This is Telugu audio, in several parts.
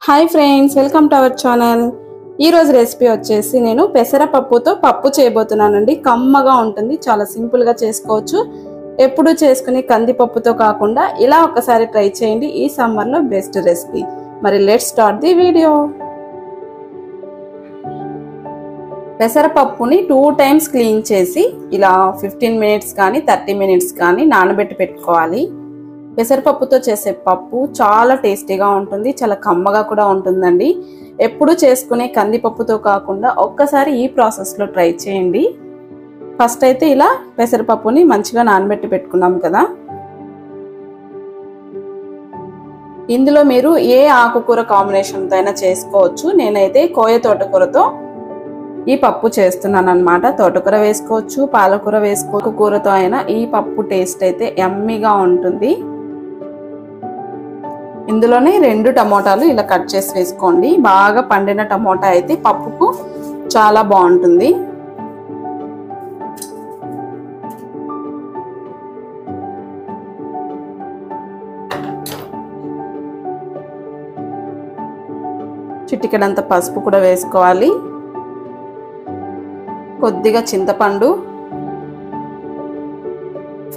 Hi friends, welcome to our channel. ఈరోజు రెసిపీ వచ్చేసి నేను పెసరపప్పుతో పప్పు చేయబోతున్నానండి. కమ్మగా ఉంటుంది, చాలా సింపుల్గా చేసుకోవచ్చు. ఎప్పుడు చేసుకునే కందిపప్పుతో కాకుండా ఇలా ఒకసారి ట్రై చేయండి. ఈ సమ్మర్లో బెస్ట్ రెసిపీ. మరి లెట్స్ స్టార్ట్ ది వీడియో. పెసరపప్పుని 2 times క్లీన్ చేసి ఇలా 15 minutes కానీ 30 minutes కానీ నానబెట్టి పెట్టుకోవాలి. పెసరపప్పుతో చేసే పప్పు చాలా టేస్టీగా ఉంటుంది, చాలా కమ్మగా కూడా ఉంటుందండి. ఎప్పుడు చేసుకునే కందిపప్పుతో కాకుండా ఒక్కసారి ఈ ప్రాసెస్లో ట్రై చేయండి. ఫస్ట్ అయితే ఇలా పెసరపప్పుని మంచిగా నానబెట్టి పెట్టుకున్నాం కదా. ఇందులో మీరు ఏ ఆకుకూర కాంబినేషన్తో అయినా చేసుకోవచ్చు. నేనైతే కోయ తోటకూరతో ఈ పప్పు చేస్తున్నాను అన్నమాట. తోటకూర వేసుకోవచ్చు, పాలకూర వేసుకోవచ్చు, కూరతో అయినా ఈ పప్పు టేస్ట్ అయితే యమ్మీగా ఉంటుంది. ఇందులోనే 2 టమోటాలు ఇలా కట్ చేసి వేసుకోండి. బాగా పండిన టమోటా అయితే పప్పుకు చాలా బాగుంటుంది. చిటికెడంత పసుపు కూడా వేసుకోవాలి. కొద్దిగా చింతపండు,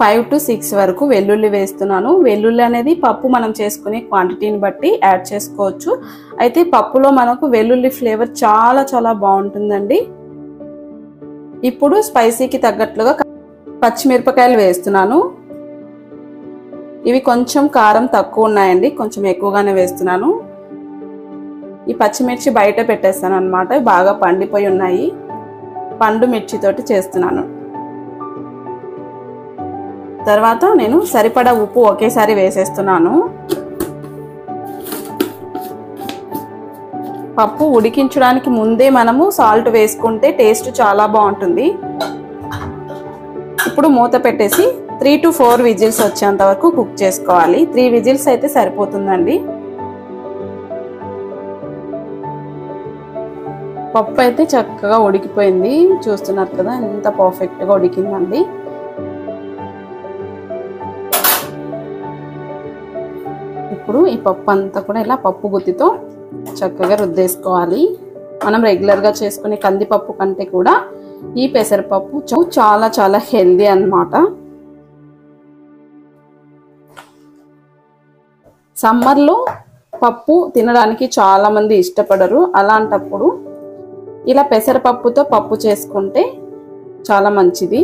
5 to 6 వరకు వెల్లుల్లి వేస్తున్నాను. వెల్లుల్లి అనేది పప్పు మనం చేసుకునే క్వాంటిటీని బట్టి యాడ్ చేసుకోవచ్చు. అయితే పప్పులో మనకు వెల్లుల్లి ఫ్లేవర్ చాలా చాలా బాగుంటుందండి. ఇప్పుడు స్పైసీకి తగ్గట్లుగా పచ్చిమిరపకాయలు వేస్తున్నాను. ఇవి కొంచెం కారం తక్కువ ఉన్నాయండి, కొంచెం ఎక్కువగానే వేస్తున్నాను. ఈ పచ్చిమిర్చి బయట పెట్టేస్తాను అన్నమాట, బాగా పండిపోయి ఉన్నాయి. పండు మిర్చితోటి చేస్తున్నాను. తర్వాత నేను సరిపడా ఉప్పు ఒకేసారి వేసేస్తున్నాను. పప్పు ఉడికించడానికి ముందే మనము సాల్ట్ వేసుకుంటే టేస్ట్ చాలా బాగుంటుంది. ఇప్పుడు మూత పెట్టేసి 3 to 4 విజిల్స్ వచ్చేంత వరకు కుక్ చేసుకోవాలి. 3 విజిల్స్ అయితే సరిపోతుందండి. పప్పు అయితే చక్కగా ఉడికిపోయింది, చూస్తున్నారు కదా ఎంత పర్ఫెక్ట్గా ఉడికిందండి. ఇప్పుడు ఈ పప్పు అంతా కూడా ఇలా పప్పు గుత్తితో చక్కగా రుద్దేసుకోవాలి. మనం రెగ్యులర్గా చేసుకునే కందిపప్పు కంటే కూడా ఈ పెసరపప్పు చాలా చాలా హెల్దీ అన్నమాట. సమ్మర్లో పప్పు తినడానికి చాలా మంది ఇష్టపడరు. అలాంటప్పుడు ఇలా పెసరపప్పుతో పప్పు చేసుకుంటే చాలా మంచిది.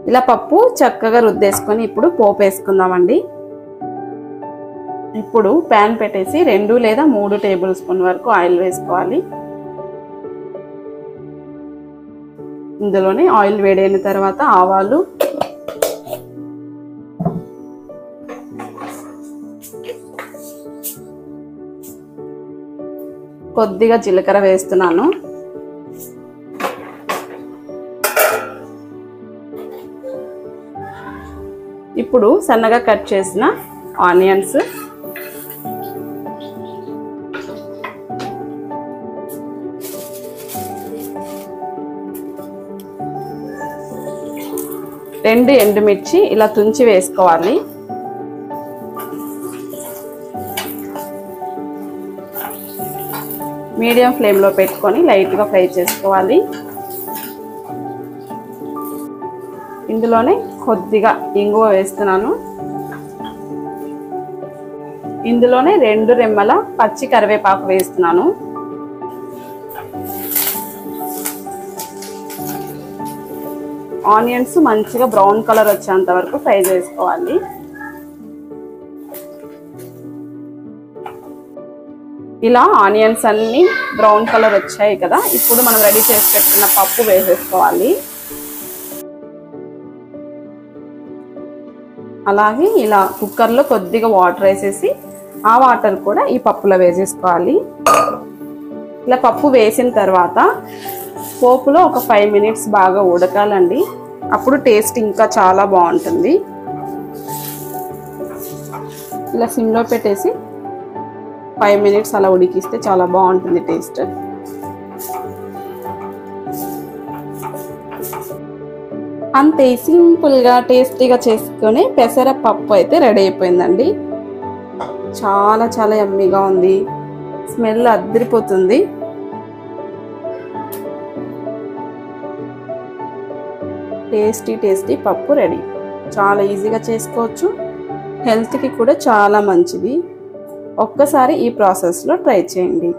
ఇలా పప్పు చక్కగా రుద్దేసుకొని ఇప్పుడు పోపు వేసుకుందామండి. ఇప్పుడు ప్యాన్ పెట్టేసి 2 లేదా 3 టేబుల్ స్పూన్ వరకు ఆయిల్ వేసుకోవాలి. ఇందులోనే ఆయిల్ వేడైన తర్వాత ఆవాలు, కొద్దిగా జీలకర్ర వేస్తున్నాను. ఇప్పుడు సన్నగా కట్ చేసిన ఆనియన్స్, రెండు ఎండుమిర్చి ఇలా తుంచి వేసుకోవాలి. మీడియం ఫ్లేమ్లో పెట్టుకొని లైట్గా ఫ్రై చేసుకోవాలి. ఇందులోనే కొద్దిగా ఇంగువ వేస్తున్నాను. ఇందులోనే 2 రెమ్మల పచ్చి కరివేపాకు వేస్తున్నాను. ఆనియన్స్ మంచిగా బ్రౌన్ కలర్ వచ్చేంత వరకు ఫ్రై చేసుకోవాలి. ఇలా ఆనియన్స్ అన్ని బ్రౌన్ కలర్ వచ్చాయి కదా. ఇప్పుడు మనం రెడీ చేసి పెట్టుకున్న పప్పు వేసేసుకోవాలి. అలాగే ఇలా కుక్కర్లో కొద్దిగా వాటర్ వేసేసి ఆ వాటర్ కూడా ఈ పప్పులో వేసేసుకోవాలి. ఇలా పప్పు వేసిన తర్వాత పోపులో ఒక 5 minutes బాగా ఉడకాలండి. అప్పుడు టేస్ట్ ఇంకా చాలా బాగుంటుంది. ఇలా సిమ్లో పెట్టేసి 5 minutes అలా ఉడికిస్తే చాలా బాగుంటుంది టేస్ట్. అంతే సింపుల్గా టేస్టీగా చేసుకొని పెసరపప్పు అయితే రెడీ అయిపోయిందండి. చాలా చాలా యమ్మీగా ఉంది, స్మెల్ అద్దరిపోతుంది. టేస్టీ పప్పు రెడీ. చాలా ఈజీగా చేసుకోవచ్చు, హెల్త్కి కూడా చాలా మంచిది. ఒక్కసారి ఈ ప్రాసెస్లో ట్రై చేయండి.